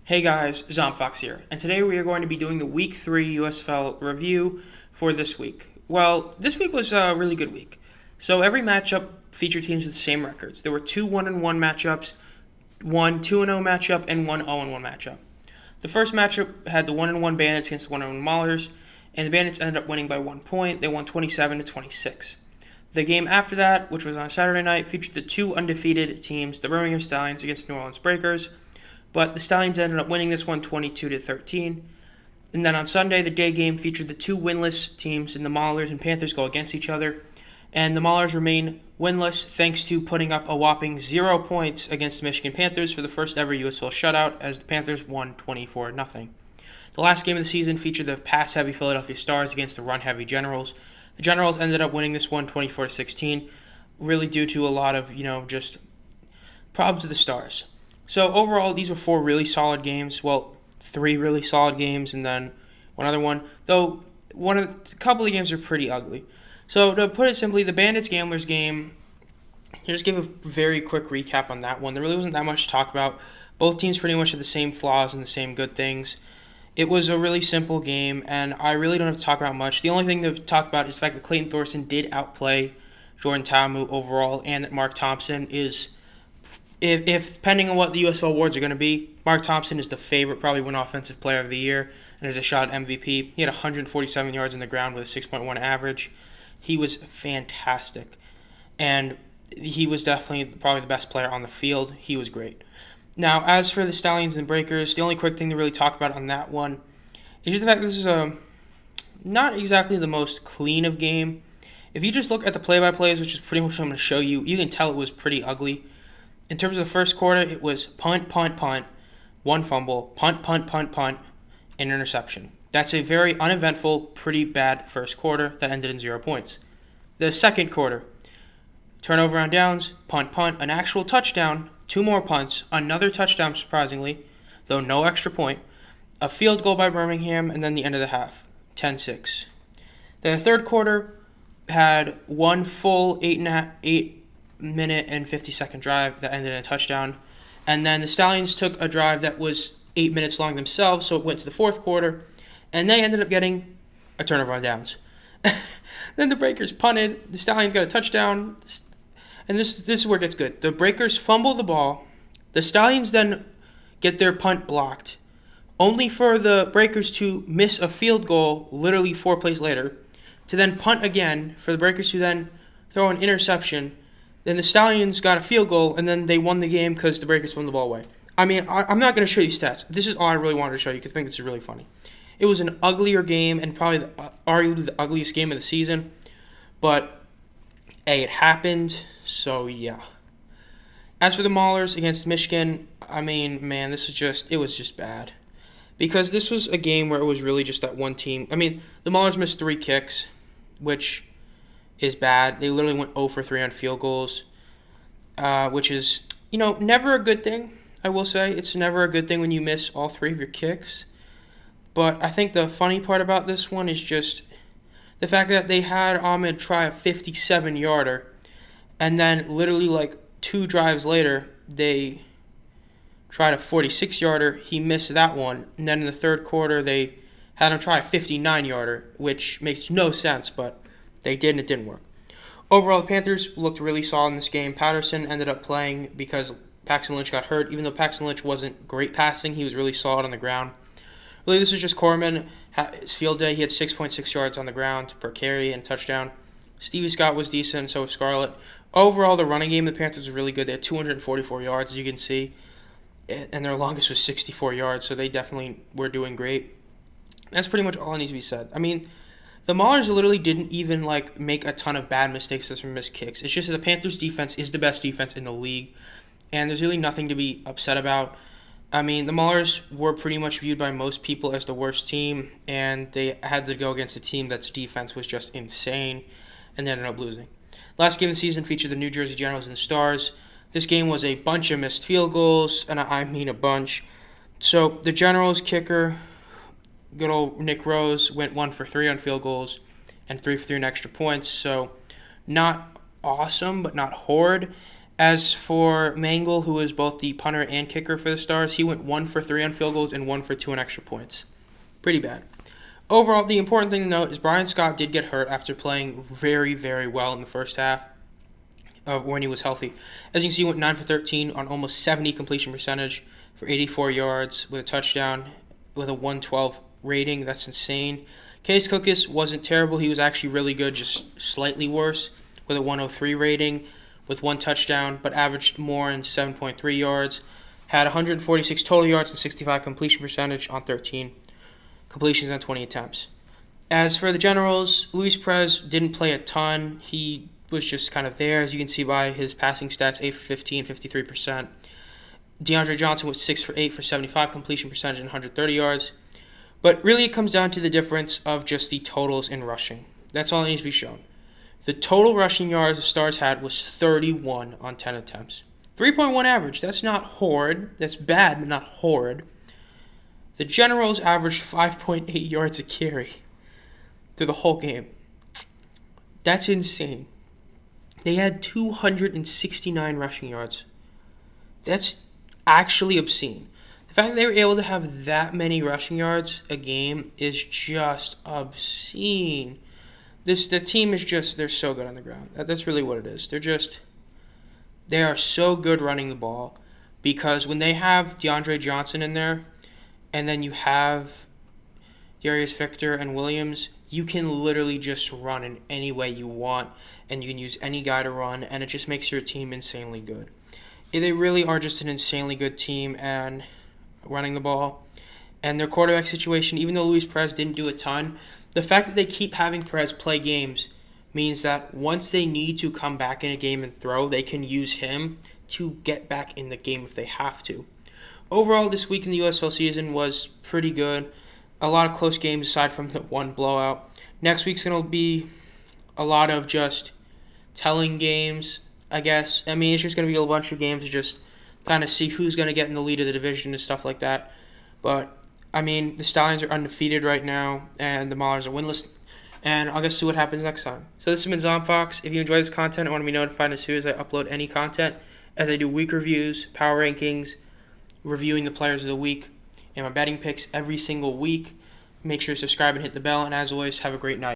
Hey guys, Zomfox here, and today we are going to be doing the Week 3 USFL review for this week. Well, this week was a really good week. So every matchup featured teams with the same records. There were two 1-1 matchups, one 2-0 matchup, and one 0-1 matchup. The first matchup had the 1-1 Bandits against the 1-1 Maulers, and the Bandits ended up winning by 1 point. They won 27-26. The game after that, which was on Saturday night, featured the two undefeated teams, the Birmingham Stallions against the New Orleans Breakers. But the Stallions ended up winning this one 22-13. And then on Sunday, the day game featured the two winless teams, and the Maulers and Panthers go against each other. And the Maulers remain winless thanks to putting up a whopping 0 points against the Michigan Panthers for the first ever USFL shutout, as the Panthers won 24-0. The last game of the season featured the pass-heavy Philadelphia Stars against the run-heavy Generals. The Generals ended up winning this one 24-16, really due to a lot of, just problems with the Stars. So overall, these were four really solid games. Well, three really solid games, and then one other one. Though a couple of games are pretty ugly. So to put it simply, the Bandits Gamblers game. Just give a very quick recap on that one. There really wasn't that much to talk about. Both teams pretty much had the same flaws and the same good things. It was a really simple game, and I really don't have to talk about much. The only thing to talk about is the fact that Clayton Thorson did outplay Jordan Ta'amu overall, and that Mark Thompson is. If depending on what the USFL awards are going to be, Mark Thompson is the favorite, probably win Offensive Player of the Year, and has a shot at MVP. He had 147 yards on the ground with a 6.1 average. He was fantastic, and he was definitely probably the best player on the field. He was great. Now, as for the Stallions and Breakers, the only quick thing to really talk about on that one is just the fact that this is not exactly the most clean of game. If you just look at the play-by-plays, which is pretty much what I'm going to show you, you can tell it was pretty ugly. In terms of the first quarter, it was punt, one fumble, punt, and interception. That's a very uneventful, pretty bad first quarter that ended in 0 points. The second quarter, turnover on downs, punt, an actual touchdown, two more punts, another touchdown surprisingly, though no extra point, a field goal by Birmingham, and then the end of the half, 10-6. Then the third quarter had one full 8-minute and 50-second drive that ended in a touchdown. And then the Stallions took a drive that was 8 minutes long themselves, so it went to the fourth quarter, and they ended up getting a turnover on downs. Then the Breakers punted, the Stallions got a touchdown, and this is where it gets good. The Breakers fumble the ball, the Stallions then get their punt blocked, only for the Breakers to miss a field goal literally 4 plays later, to then punt again, for the Breakers to then throw an interception. Then the Stallions got a field goal, and then they won the game because the Breakers threw the ball away. I mean, I'm not going to show you stats. This is all I really wanted to show you because I think this is really funny. It was an uglier game and probably arguably the ugliest game of the season. But, hey, it happened, so yeah. As for the Maulers against Michigan, I mean, man, it was just bad. Because this was a game where it was really just that one team. I mean, the Maulers missed 3 kicks, which is bad. They literally went 0 for 3 on field goals, which is, never a good thing, I will say. It's never a good thing when you miss all 3 of your kicks. But I think the funny part about this one is just the fact that they had Ahmed try a 57-yarder, and then literally like 2 drives later, they tried a 46-yarder. He missed that one. And then in the third quarter, they had him try a 59-yarder, which makes no sense, but they did, and it didn't work. Overall, the Panthers looked really solid in this game. Patterson ended up playing because Paxton Lynch got hurt. Even though Paxton Lynch wasn't great passing, he was really solid on the ground. Really, this was just Corman. His field day, he had 6.6 yards on the ground per carry and touchdown. Stevie Scott was decent, so was Scarlett. Overall, the running game of the Panthers was really good. They had 244 yards, as you can see, and their longest was 64 yards, so they definitely were doing great. That's pretty much all that needs to be said. I mean, the Maulers literally didn't even make a ton of bad mistakes from missed kicks. It's just that the Panthers' defense is the best defense in the league, and there's really nothing to be upset about. I mean, the Maulers were pretty much viewed by most people as the worst team, and they had to go against a team that's defense was just insane, and they ended up losing. Last game of the season featured the New Jersey Generals and Stars. This game was a bunch of missed field goals, and I mean a bunch. So the Generals kicker, good old Nick Rose, went 1 for 3 on field goals and 3 for 3 on extra points. So not awesome, but not horrid. As for Mangle, who was both the punter and kicker for the Stars, he went 1 for 3 on field goals and 1 for 2 on extra points. Pretty bad. Overall, the important thing to note is Brian Scott did get hurt after playing very, very well in the first half when he was healthy. As you can see, he went 9 for 13 on almost 70 completion percentage for 84 yards with a touchdown with a 112 rating. That's insane. Case Cookus wasn't terrible. He was actually really good, just slightly worse with a 103 rating with 1 touchdown, but averaged more in 7.3 yards. Had 146 total yards and 65 completion percentage on 13 completions on 20 attempts. As for the Generals, Luis Perez didn't play a ton. He was just kind of there, as you can see by his passing stats, 8 for 15, 53%. DeAndre Johnson was 6 for 8 for 75 completion percentage and 130 yards. But really it comes down to the difference of just the totals in rushing. That's all that needs to be shown. The total rushing yards the Stars had was 31 on 10 attempts. 3.1 average. That's not horrid. That's bad, but not horrid. The Generals averaged 5.8 yards a carry through the whole game. That's insane. They had 269 rushing yards. That's actually obscene. The fact that they were able to have that many rushing yards a game is just obscene. The team is just, they're so good on the ground. That's really what it is. They are so good running the ball because when they have DeAndre Johnson in there and then you have Darius Victor and Williams, you can literally just run in any way you want and you can use any guy to run and it just makes your team insanely good. They really are just an insanely good team and running the ball. And their quarterback situation, even though Luis Perez didn't do a ton, the fact that they keep having Perez play games means that once they need to come back in a game and throw, they can use him to get back in the game if they have to. Overall, this week in the USFL season was pretty good. A lot of close games aside from the one blowout. Next week's going to be a lot of just telling games, I guess. I mean, it's just going to be a bunch of games to just kind of see who's going to get in the lead of the division and stuff like that. But I mean, the Stallions are undefeated right now, and the Maulers are winless. And I'll just see what happens next time. So this has been Zom Fox. If you enjoy this content, I want to be notified as soon as I upload any content, as I do week reviews, power rankings, reviewing the players of the week, and my betting picks every single week. Make sure to subscribe and hit the bell. And as always, have a great night.